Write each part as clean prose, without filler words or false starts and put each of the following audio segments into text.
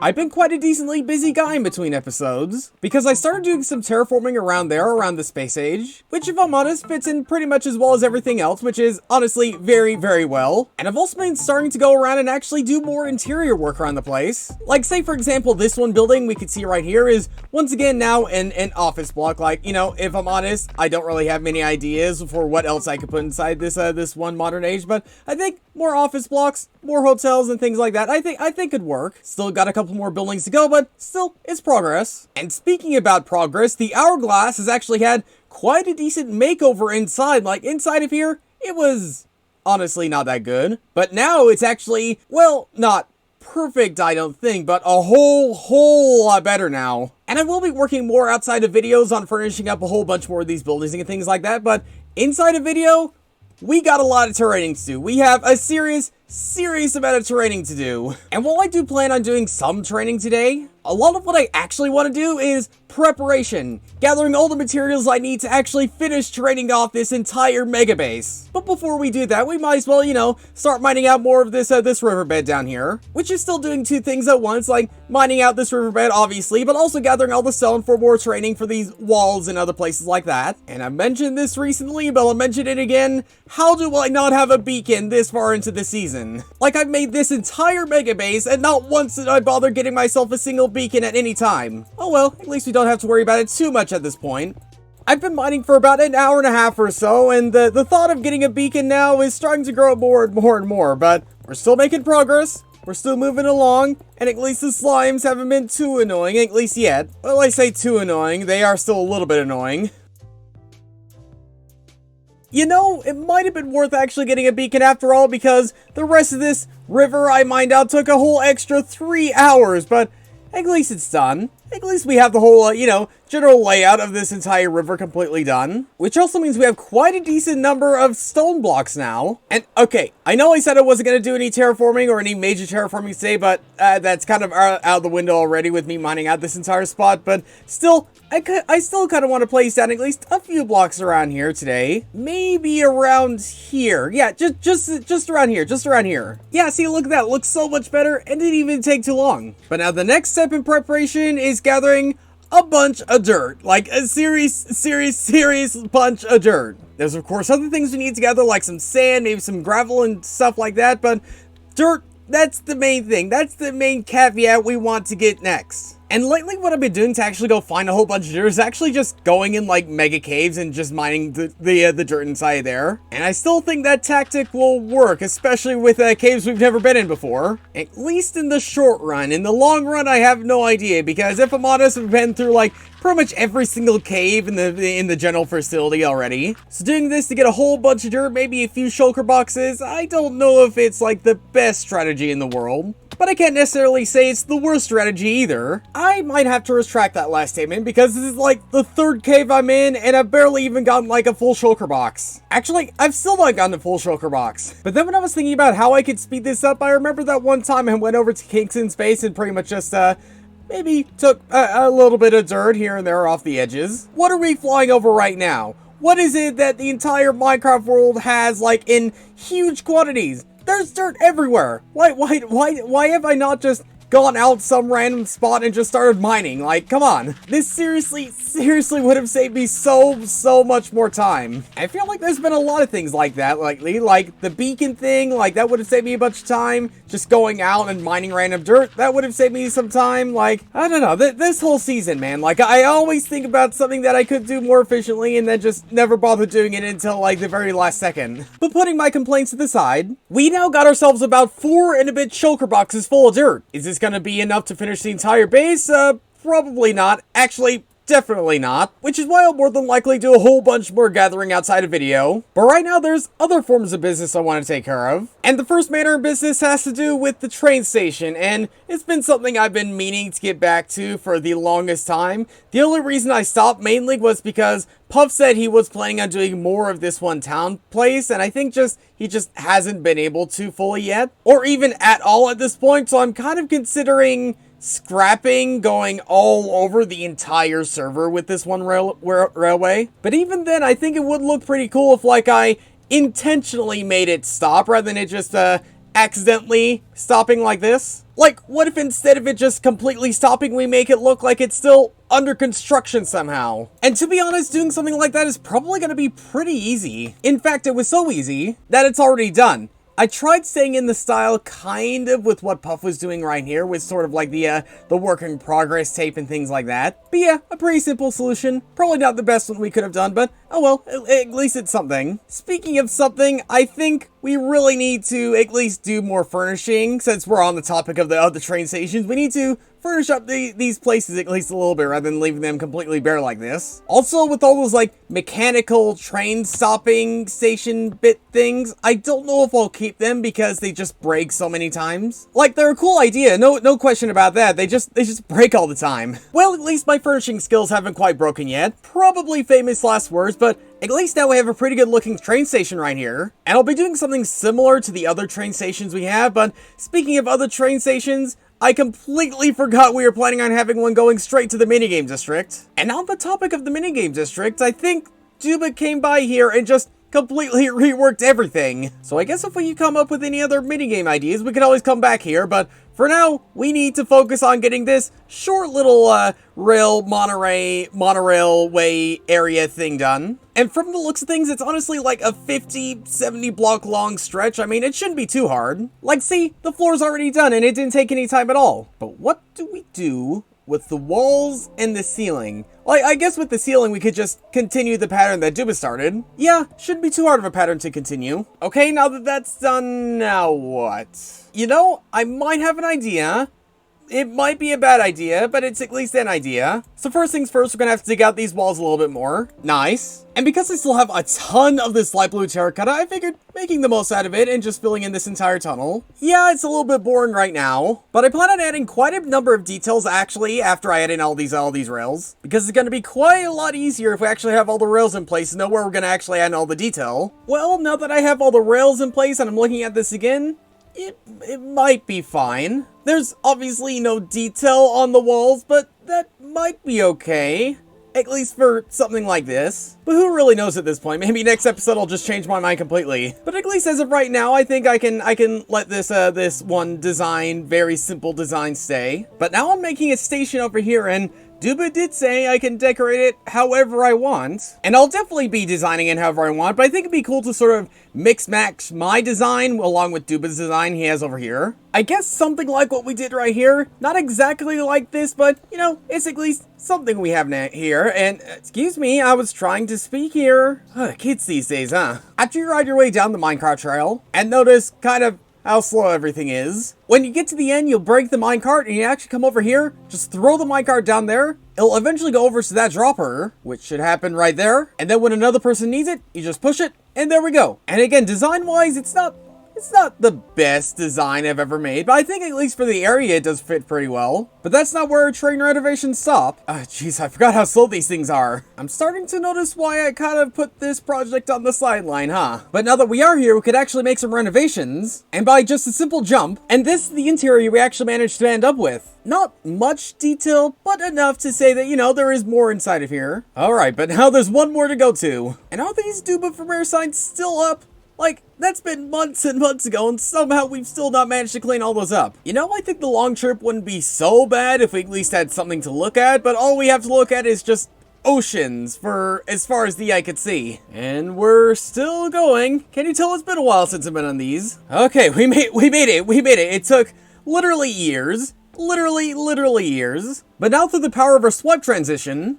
I've been quite a decently busy guy in between episodes, because I started doing some terraforming around the space age, which if I'm honest, fits in pretty much as well as everything else, which is honestly very, very well. And I've also been starting to go around and actually do more interior work around the place. Like say for example, this one building we can see right here is once again now an office block. Like, you know, if I'm honest, I don't really have many ideas for what else I could put inside this one modern age, but I think more office blocks, more hotels and things like that, I think could work. Still got a couple more buildings to go, but still, it's progress. And speaking about progress, the Hourglass has actually had quite a decent makeover inside. Like, inside of here, it was honestly not that good. But now it's actually, well, not perfect, I don't think, but a whole lot better now. And I will be working more outside of videos on furnishing up a whole bunch more of these buildings and things like that, but inside a video, we got a lot of terraining to do. We have a serious amount of training to do. And while I do plan on doing some training today, a lot of what I actually want to do is preparation, gathering all the materials I need to actually finish training off this entire mega base. But before we do that, we might as well, you know, start mining out more of this riverbed down here, which is still doing two things at once, like mining out this riverbed, obviously, but also gathering all the stone for more training for these walls and other places like that. And I mentioned this recently, but I'll mention it again. How do I not have a beacon this far into the season? Like, I've made this entire mega base, and not once did I bother getting myself a single beacon at any time. Oh well, at least we don't have to worry about it too much at this point. I've been mining for about an hour and a half or so, and the thought of getting a beacon now is starting to grow more and more and more, but we're still making progress. We're still moving along, and at least the slimes haven't been too annoying, at least yet. Well, I say too annoying, they are still a little bit annoying. You know, it might have been worth actually getting a beacon after all, because the rest of this river I mined out took a whole extra 3 hours, but at least it's done. At least we have the whole, you know, general layout of this entire river completely done. Which also means we have quite a decent number of stone blocks now. And, okay, I know I said I wasn't going to do any terraforming or any major terraforming today, but that's kind of out the window already with me mining out this entire spot. But still, I still kind of want to place down at least a few blocks around here today. Maybe around here. Yeah, just around here, just around here. Yeah, see, look at that. It looks so much better and didn't even take too long. But now the next step in preparation is gathering a bunch of dirt. Like a serious bunch of dirt. There's of course other things we need to gather, like some sand, maybe some gravel and stuff like that, but dirt, that's the main thing. That's the main caveat we want to get next. And lately what I've been doing to actually go find a whole bunch of dirt is actually just going in like mega caves and just mining the dirt inside there. And I still think that tactic will work, especially with caves we've never been in before. At least in the short run. In the long run, I have no idea, because if I'm honest, I've been through like pretty much every single cave in the general facility already. So doing this to get a whole bunch of dirt, maybe a few shulker boxes, I don't know if it's like the best strategy in the world. But I can't necessarily say it's the worst strategy either. I might have to retract that last statement, because this is like the third cave I'm in, and I've barely even gotten like a full shulker box. Actually, I've still not gotten a full shulker box. But then when I was thinking about how I could speed this up, I remember that one time I went over to Kingston's base and pretty much just, maybe took a little bit of dirt here and there off the edges. What are we flying over right now? What is it that the entire Minecraft world has, like, in huge quantities? There's dirt everywhere. Why have I not just gone out some random spot and just started mining? Like, come on. This seriously would have saved me so much more time. I feel like there's been a lot of things like that lately, like the beacon thing, like that would have saved me a bunch of time. Just going out and mining random dirt, that would have saved me some time. Like, I don't know, this whole season, man, like I always think about something that I could do more efficiently and then just never bother doing it until like the very last second. But putting my complaints to the side, we now got ourselves about 4 and a bit shulker boxes full of dirt. Is this gonna be enough to finish the entire base? Probably not. Actually, definitely not. Which is why I'll more than likely do a whole bunch more gathering outside of video. But right now, there's other forms of business I want to take care of. And the first manner of business has to do with the train station. And it's been something I've been meaning to get back to for the longest time. The only reason I stopped mainly was because Puff said he was planning on doing more of this one town place, and I think he just hasn't been able to fully yet, or even at all at this point, so I'm kind of considering scrapping going all over the entire server with this one railway. But even then, I think it would look pretty cool if, like, I intentionally made it stop rather than it just accidentally stopping like this? Like, what if instead of it just completely stopping, we make it look like it's still under construction somehow? And to be honest, doing something like that is probably going to be pretty easy. In fact, it was so easy that it's already done. I tried staying in the style kind of with what Puff was doing right here, with sort of like the work in progress tape and things like that. But yeah, a pretty simple solution. Probably not the best one we could have done, but oh well, at least it's something. Speaking of something, I think we really need to at least do more furnishing. Since we're on the topic of the train stations, we need to furnish up these places at least a little bit rather than leaving them completely bare like this. Also, with all those like mechanical train stopping station bit things, I don't know if I'll keep them because they just break so many times. Like, they're a cool idea, no question about that. They just break all the time. Well, at least my furnishing skills haven't quite broken yet. Probably famous last words, but at least now we have a pretty good looking train station right here. And I'll be doing something similar to the other train stations we have, but speaking of other train stations, I completely forgot we were planning on having one going straight to the minigame district. And on the topic of the minigame district, I think Duba came by here and just completely reworked everything. So I guess if we come up with any other minigame ideas, we could always come back here, but for now, we need to focus on getting this short little monorail way area thing done. And from the looks of things, it's honestly like a 50, 70 block long stretch. I mean, it shouldn't be too hard. Like, see, the floor's already done and it didn't take any time at all. But what do we do with the walls and the ceiling? Well, I guess with the ceiling, we could just continue the pattern that Duba started. Yeah, shouldn't be too hard of a pattern to continue. Okay, now that that's done, now what? You know, I might have an idea. It might be a bad idea, but it's at least an idea. So first things first, we're gonna have to dig out these walls a little bit more. Nice. And because I still have a ton of this light blue terracotta, I figured making the most out of it and just filling in this entire tunnel. Yeah, it's a little bit boring right now, but I plan on adding quite a number of details actually after I add in all these rails, because it's gonna be quite a lot easier if we actually have all the rails in place and know where we're gonna actually add in all the detail. Well, now that I have all the rails in place and I'm looking at this again, it might be fine. There's obviously no detail on the walls, but that might be okay. At least for something like this. But who really knows at this point? Maybe next episode I'll just change my mind completely. But at least as of right now, I think I can let this this one design, very simple design stay. But now I'm making a station over here, and Duba did say I can decorate it however I want. And I'll definitely be designing it however I want, but I think it'd be cool to sort of mix-match my design along with Duba's design he has over here. I guess something like what we did right here. Not exactly like this, but, you know, it's at least something we have here. And, excuse me, I was trying to speak here. Kids these days, huh? After you ride your way down the minecart trail, and notice kind of how slow everything is, when you get to the end, you'll break the minecart and you actually come over here, just throw the minecart down there. It'll eventually go over to that dropper, which should happen right there. And then when another person needs it, you just push it, and there we go. And again, design-wise, it's not the best design I've ever made, but I think at least for the area it does fit pretty well. But that's not where our train renovations stop. Jeez, I forgot how slow these things are. I'm starting to notice why I kind of put this project on the sideline, huh? But now that we are here, we could actually make some renovations, and by just a simple jump, and this is the interior we actually managed to end up with. Not much detail, but enough to say that, you know, there is more inside of here. Alright, but now there's one more to go to. And are these Duba from Air signs still up? Like, that's been months and months ago, and somehow we've still not managed to clean all those up. You know, I think the long trip wouldn't be so bad if we at least had something to look at, but all we have to look at is just oceans for as far as the eye could see. And we're still going. Can you tell it's been a while since I've been on these? Okay, we made it. It took literally years. Literally years. But now through the power of our swipe transition,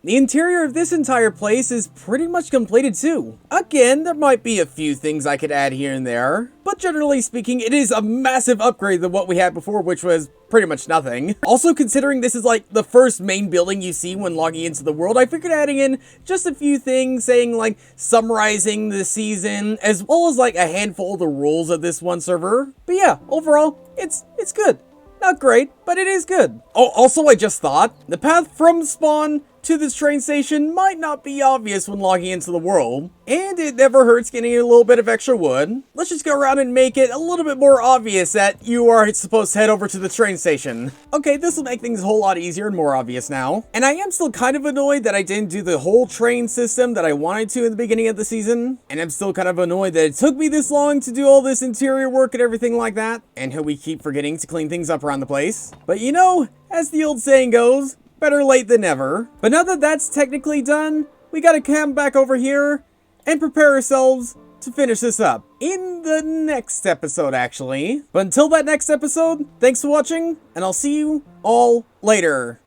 the interior of this entire place is pretty much completed too. Again, there might be a few things I could add here and there, but generally speaking, it is a massive upgrade than what we had before, which was pretty much nothing. Also, considering this is like the first main building you see when logging into the world, I figured adding in just a few things, saying like summarizing the season, as well as like a handful of the rules of this one server. But yeah, overall, it's good. Not great, but it is good. Oh, also I just thought, the path from spawn to this train station might not be obvious when logging into the world, and it never hurts getting a little bit of extra wood. Let's just go around and make it a little bit more obvious that you are supposed to head over to the train station. Okay, this will make things a whole lot easier and more obvious now. And I am still kind of annoyed that I didn't do the whole train system that I wanted to in the beginning of the season, and I'm still kind of annoyed that it took me this long to do all this interior work and everything like that, and how we keep forgetting to clean things up around the place. But you know, as the old saying goes, better late than never. But now that that's technically done, we gotta come back over here and prepare ourselves to finish this up in the next episode, actually. But until that next episode, thanks for watching, and I'll see you all later.